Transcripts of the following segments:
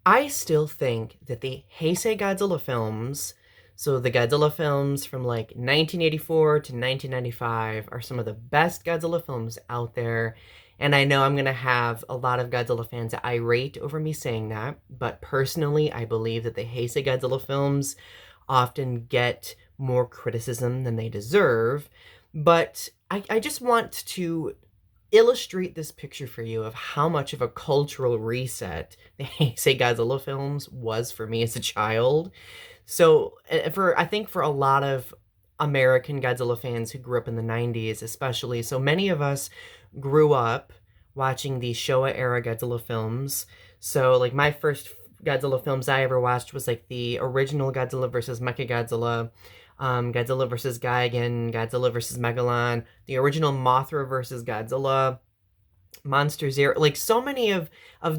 I still think that the Heisei Godzilla films, so the Godzilla films from like 1984 to 1995, are some of the best Godzilla films out there. And I know I'm going to have a lot of Godzilla fans irate over me saying that, but personally, I believe that the Heisei Godzilla films often get more criticism than they deserve. But I just want to illustrate this picture for you of how much of a cultural reset the Heisei Godzilla films was for me as a child. So, for I think for a lot of American Godzilla fans who grew up in the 90s, especially, so many of us grew up watching the Showa era Godzilla films. So, like, my first Godzilla films I ever watched was like the original Godzilla versus Mechagodzilla, Godzilla versus Gigan, Godzilla versus Megalon, the original Mothra versus Godzilla, Monster Zero, like so many of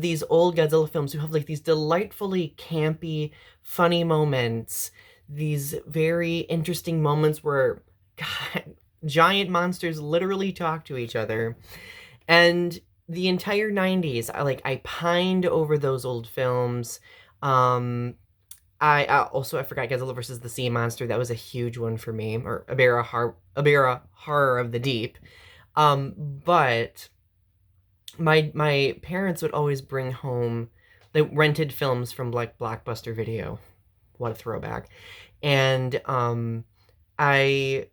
these old Godzilla films who have like these delightfully campy, funny moments, these very interesting moments where God, giant monsters literally talk to each other. And the entire 90s, I pined over those old films. Um I also I forgot Godzilla versus the Sea Monster. That was a huge one for me, or Abera Horror of the Deep. But my parents would always bring home they rented films from like Blockbuster Video. What a throwback. And I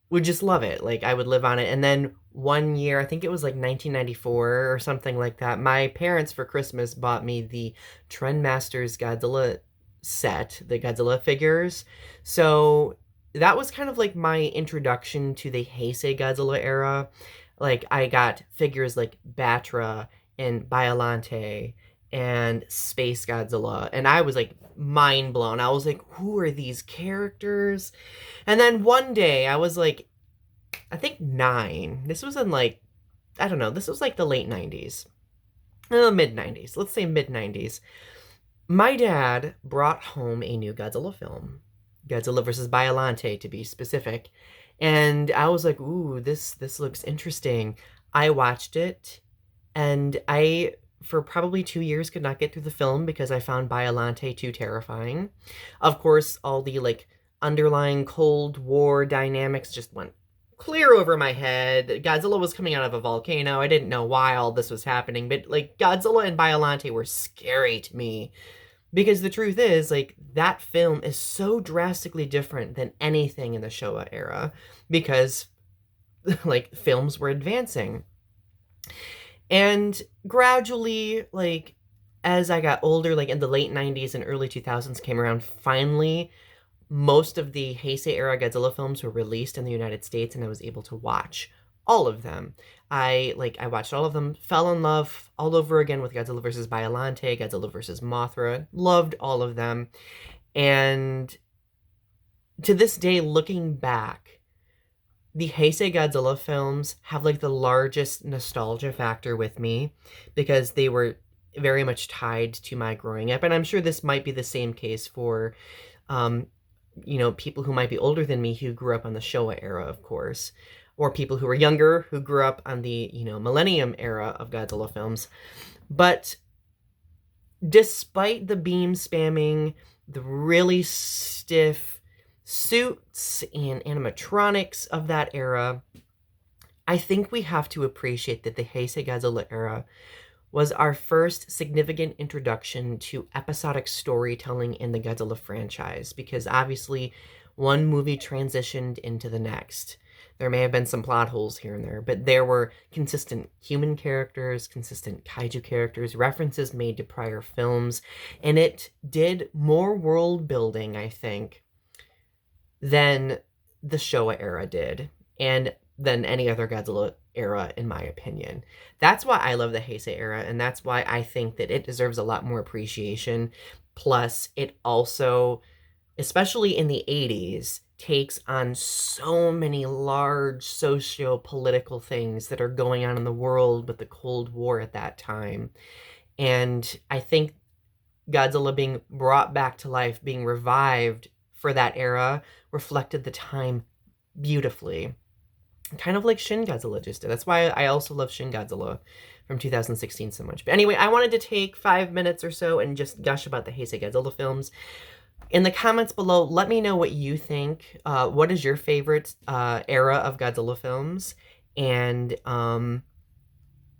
would just love it. Like I would live on it. And then one year, I think it was like 1994 or something like that, my parents for Christmas bought me the Trendmasters Godzilla set, the Godzilla figures. So that was kind of like my introduction to the Heisei Godzilla era. Like I got figures like Batra and Biolante and Space Godzilla, and I was like mind blown. I was like, who are these characters? And then one day I was like, I think 9. This was in like, I don't know, this was like the late 90s. Mid 90s. Let's say mid 90s. My dad brought home a new Godzilla film, Godzilla versus Biolante to be specific. And I was like, ooh, this looks interesting. I watched it and I for probably 2 years could not get through the film because I found Biolante too terrifying. Of course, all the like underlying Cold War dynamics just went clear over my head. Godzilla was coming out of a volcano. I didn't know why all this was happening, but like Godzilla and Biolante were scary to me because the truth is, like, that film is so drastically different than anything in the Showa era because, like, films were advancing. And gradually, like, as I got older, like in the late 90s and early 2000s came around, finally, most of the Heisei era Godzilla films were released in the United States, and I was able to watch all of them. I watched all of them, fell in love all over again with Godzilla versus Biolante, Godzilla versus Mothra, loved all of them. And to this day, looking back, the Heisei Godzilla films have like the largest nostalgia factor with me because they were very much tied to my growing up. And I'm sure this might be the same case for um, people who might be older than me who grew up on the Showa era, of course, or people who were younger who grew up on the, Millennium era of Godzilla films. But despite the beam spamming, the really stiff suits and animatronics of that era, I think we have to appreciate that the Heisei Godzilla era was our first significant introduction to episodic storytelling in the Godzilla franchise because obviously one movie transitioned into the next. There may have been some plot holes here and there, but there were consistent human characters, consistent kaiju characters, references made to prior films, and it did more world building, I think, than the Showa era did, and than any other Godzilla era, in my opinion. That's why I love the Heisei era, and that's why I think that it deserves a lot more appreciation. Plus, it also, especially in the 80s, takes on so many large socio-political things that are going on in the world with the Cold War at that time. And I think Godzilla being brought back to life, being revived for that era, reflected the time beautifully. Kind of like Shin Godzilla just did. That's why I also love Shin Godzilla from 2016 so much. But anyway, I wanted to take 5 minutes or so and just gush about the Heisei Godzilla films. In the comments below, let me know what you think. What is your favorite era of Godzilla films? And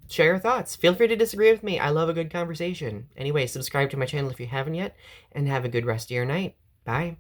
share your thoughts. Feel free to disagree with me. I love a good conversation. Anyway, subscribe to my channel if you haven't yet, and have a good rest of your night. Bye.